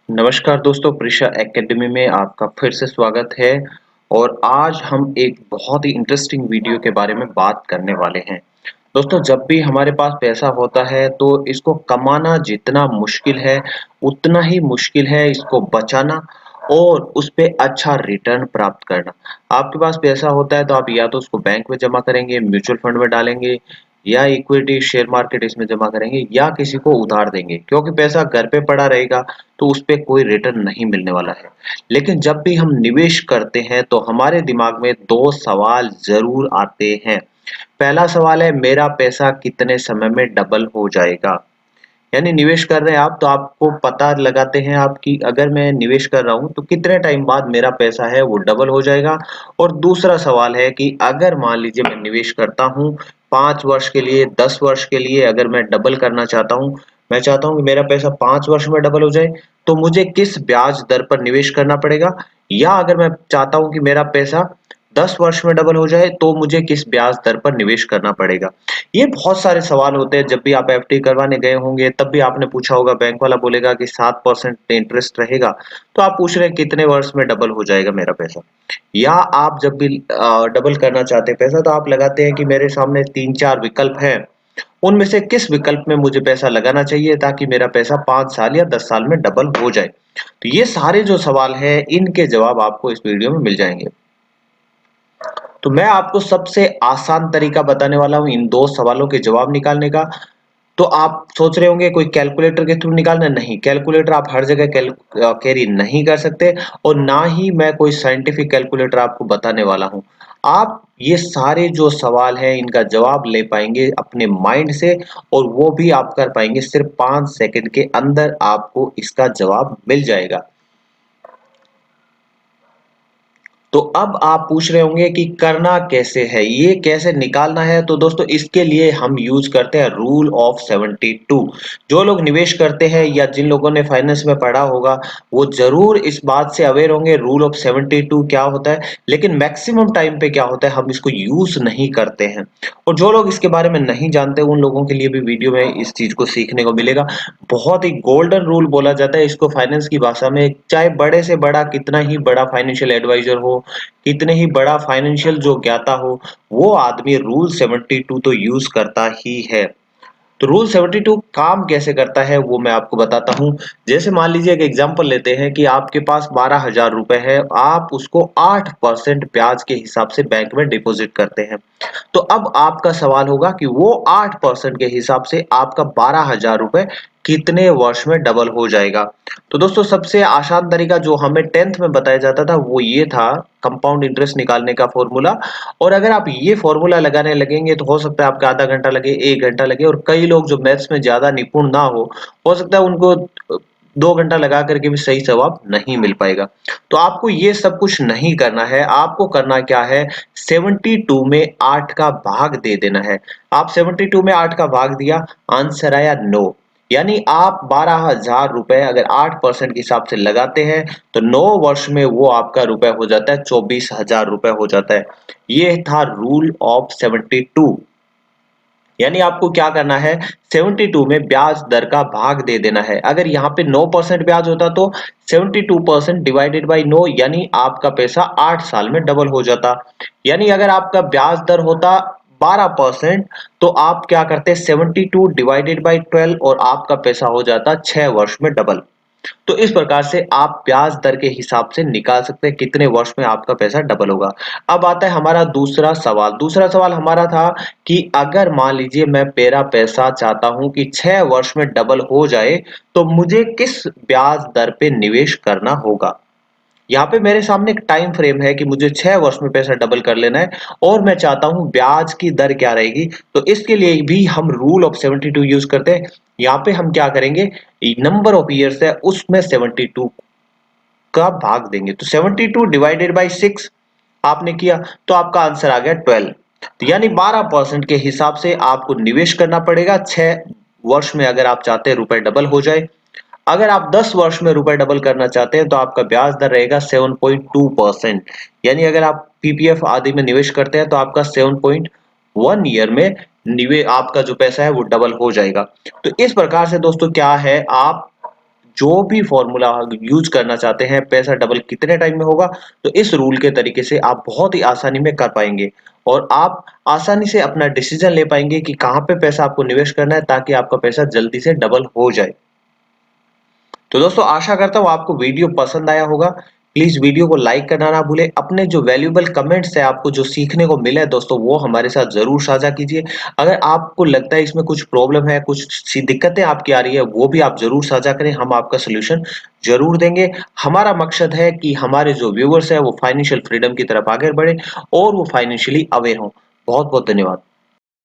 नमस्कार दोस्तों, प्रिशा एकेडमी में आपका फिर से स्वागत है। और आज हम एक बहुत ही इंटरेस्टिंग वीडियो के बारे में बात करने वाले हैं। दोस्तों, जब भी हमारे पास पैसा होता है तो इसको कमाना जितना मुश्किल है, उतना ही मुश्किल है इसको बचाना और उस पे अच्छा रिटर्न प्राप्त करना। आपके पास पैसा होता है तो आप या तो उसको बैंक में जमा करेंगे, म्यूचुअल फंड में डालेंगे या इक्विटी शेयर मार्केट इसमें जमा करेंगे या किसी को उधार देंगे, क्योंकि पैसा घर पे पड़ा रहेगा तो उस पे कोई रिटर्न नहीं मिलने वाला है। लेकिन जब भी हम निवेश करते हैं तो हमारे दिमाग में दो सवाल जरूर आते हैं। पहला सवाल है, मेरा पैसा कितने समय में डबल हो जाएगा। यानी निवेश कर रहे हैं आप तो आपको पता लगाते हैं आप कि अगर मैं निवेश कर रहा हूं तो कितने टाइम बाद मेरा पैसा है वो डबल हो जाएगा। और दूसरा सवाल है कि अगर मान लीजिए मैं निवेश करता हूं 5 वर्ष के लिए, 10 वर्ष के लिए, अगर मैं डबल करना चाहता हूं, मैं चाहता हूं कि मेरा पैसा 5 वर्ष में डबल हो जाए, तो मुझे किस ब्याज दर पर निवेश करना पड़ेगा। या अगर मैं चाहता हूं कि मेरा पैसा 10 वर्ष में डबल हो जाए तो मुझे किस ब्याज दर पर निवेश करना पड़ेगा। ये बहुत सारे सवाल होते हैं। जब भी आप एफडी करवाने गए होंगे तब भी आपने पूछा होगा, बैंक वाला बोलेगा कि 7% इंटरेस्ट रहेगा, तो आप पूछ रहे हैं कितने वर्ष में डबल हो जाएगा मेरा पैसा। या आप जब भी डबल करना चाहते हैं पैसा तो आप लगाते हैं कि मेरे सामने 3-4 विकल्प हैं, उनमें से किस विकल्प में मुझे पैसा लगाना चाहिए ताकि मेरा पैसा 5 साल या 10 साल में डबल हो जाए। तो ये सारे जो सवाल हैं इनके जवाब आपको इस वीडियो में मिल जाएंगे। तो मैं आपको सबसे आसान तरीका बताने वाला हूं इन दो सवालों के जवाब निकालने का। तो आप सोच रहे होंगे कोई कैलकुलेटर के थ्रू निकालना, नहीं, कैलकुलेटर आप हर जगह कैरी नहीं कर सकते और ना ही मैं कोई साइंटिफिक कैलकुलेटर आपको बताने वाला हूं। आप ये सारे जो सवाल हैं इनका जवाब ले पाएंगे अपने माइंड से, और वो भी आप कर पाएंगे सिर्फ 5 सेकंड के अंदर आपको इसका जवाब मिल जाएगा। तो अब आप पूछ रहे होंगे कि करना कैसे है, ये कैसे निकालना है। तो दोस्तों, इसके लिए हम यूज करते हैं रूल ऑफ 72। जो लोग निवेश करते हैं या जिन लोगों ने फाइनेंस में पढ़ा होगा वो जरूर इस बात से अवेयर होंगे रूल ऑफ 72 क्या होता है। लेकिन मैक्सिमम टाइम पे क्या होता है, हम इसको यूज नहीं करते हैं। और जो लोग इसके बारे में नहीं जानते उन लोगों के लिए भी वीडियो में इस चीज को सीखने को मिलेगा। बहुत ही गोल्डन रूल बोला जाता है इसको फाइनेंस की भाषा में। चाहे बड़े से बड़ा कितना ही बड़ा फाइनेंशियल एडवाइजर हो, कितने ही बड़ा फाइनेंशियल जो ज्ञाता हो, वो आदमी रूल 72 तो यूज करता ही है। तो रूल 72 काम कैसे करता है वो मैं आपको बताता हूं। जैसे मान लीजिए एक एग्जांपल लेते हैं कि आपके पास 12,000 रुपए है, आप उसको 8% ब्याज के हिसाब से बैंक में डिपॉजिट करते हैं। तो अब आपका सवाल होगा कि वो 8% के हिसाब से आपका 12,000 रुपए कितने वर्ष में डबल हो जाएगा। तो दोस्तों, सबसे आसान तरीका जो हमें 10th में बताया जाता था वो ये था, कंपाउंड इंटरेस्ट निकालने का फॉर्मूला। और अगर आप ये फॉर्मूला लगाने लगेंगे तो हो सकता है आपका आधा घंटा लगे, 1 घंटा लगे, और कई लोग जो मैथ्स में ज्यादा निपुण ना हो सकता है उनको 2 घंटा लगा करके भी सही जवाब नहीं मिल पाएगा। तो आपको ये सब कुछ नहीं करना है। आपको करना क्या है, 72 में 8 का भाग दे देना है। आप 72 में 8 का भाग दिया, आंसर आया 9। यानी आप 12,000 रुपए अगर 8% के हिसाब से लगाते हैं तो 9 वर्ष में वो आपका रुपए हो जाता है 24,000 रुपए हो जाता है। ये था रूल ऑफ 72। यानी आपको क्या करना है, 72 में ब्याज दर का भाग दे देना है। अगर यहाँ पे 9% ब्याज होता तो 72% डिवाइडेड बाई 9, यानी आपका पैसा 8 साल में डबल हो जाता। यानी अगर आपका ब्याज दर होता 12%, तो आप क्या करते 72 डिवाइडेड बाई 12 और आपका पैसा हो जाता 6 वर्ष में डबल। तो इस प्रकार से आप ब्याज दर के हिसाब से निकाल सकते हैं कितने वर्ष में आपका पैसा डबल होगा। अब आता है हमारा दूसरा सवाल। दूसरा सवाल हमारा था कि अगर मान लीजिए मैं मेरा पैसा चाहता हूं कि 6 वर्ष में डबल हो जाए तो मुझे किस ब्याज दर पे निवेश करना होगा। यहाँ पे मेरे सामने एक टाइम फ्रेम है कि मुझे 6 वर्ष में पैसा डबल कर लेना है और मैं चाहता हूं ब्याज की दर क्या रहेगी। तो इसके लिए भी हम रूल ऑफ 72 यूज करते हैं। यहाँ पे हम क्या करेंगे, नंबर ऑफ ईयर्स है उसमें 72 का भाग देंगे। तो 72 डिवाइडेड बाई 6 आपने किया तो आपका आंसर आ गया 12। तो यानी 12% के हिसाब से आपको निवेश करना पड़ेगा 6 वर्ष में, अगर आप चाहते हैं रुपए डबल हो जाए। अगर आप 10 वर्ष में रुपए डबल करना चाहते हैं तो आपका ब्याज दर रहेगा 7.2%। यानी अगर आप पीपीएफ आदि में निवेश करते हैं तो आपका 7.1 ईयर में निवे आपका जो पैसा है वो डबल हो जाएगा। तो इस प्रकार से दोस्तों क्या है, आप जो भी फॉर्मूला यूज करना चाहते हैं, पैसा डबल कितने टाइम में होगा, तो इस रूल के तरीके से आप बहुत ही आसानी में कर पाएंगे और आप आसानी से अपना डिसीजन ले पाएंगे कि कहाँ पे पैसा आपको निवेश करना है ताकि आपका पैसा जल्दी से डबल हो जाए। तो दोस्तों आशा करता हूँ आपको वीडियो पसंद आया होगा। प्लीज वीडियो को लाइक करना ना भूलें। अपने जो वैल्यूएबल कमेंट्स है, आपको जो सीखने को मिला है दोस्तों, वो हमारे साथ जरूर साझा कीजिए। अगर आपको लगता है इसमें कुछ प्रॉब्लम है, कुछ सी दिक्कतें आपकी आ रही है, वो भी आप जरूर साझा करें, हम आपका सोल्यूशन जरूर देंगे। हमारा मकसद है कि हमारे जो व्यूअर्स है वो फाइनेंशियल फ्रीडम की तरफ आगे बढ़े और वो फाइनेंशियली अवेयर हों। बहुत बहुत धन्यवाद।